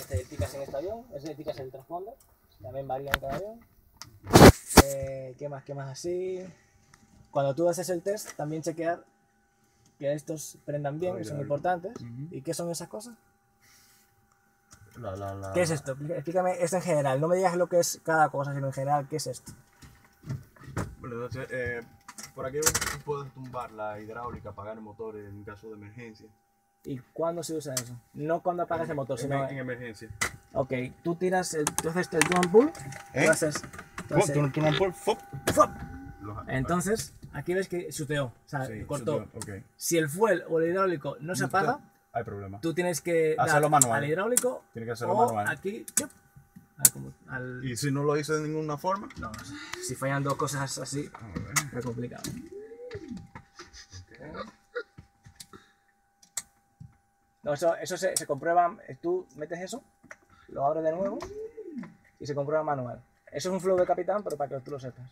este ticas en este avión, ese ticas el transponder, también varía en cada avión. ¿Qué más así? Cuando tú haces el test, también chequear que estos prendan bien, que son importantes. ¿Y qué son esas cosas? ¿Qué es esto? Explícame esto en general, no me digas lo que es cada cosa, sino en general, ¿qué es esto? Bueno, entonces, por aquí puedes tumbar la hidráulica, apagar el motor en caso de emergencia. ¿Y cuándo se usa eso? No cuando apagas el motor, sino en emergencia. Ok, tú tiras tú haces el drum pull, tú haces entonces, aquí ves que chuteó, o sea, Sí, cortó. chuteó, okay. Si el fuel o el hidráulico no se apaga, hay problema. tú tienes que hacerlo dar manual. al hidráulico Tienes que hacerlo o manual. aquí, ¿Y si no lo hice de ninguna forma? No, si fallan dos cosas así, es complicado. No, eso se comprueba, tú metes eso, lo abres de nuevo y se comprueba manual. Eso es un flow de capitán, pero para que tú lo sepas.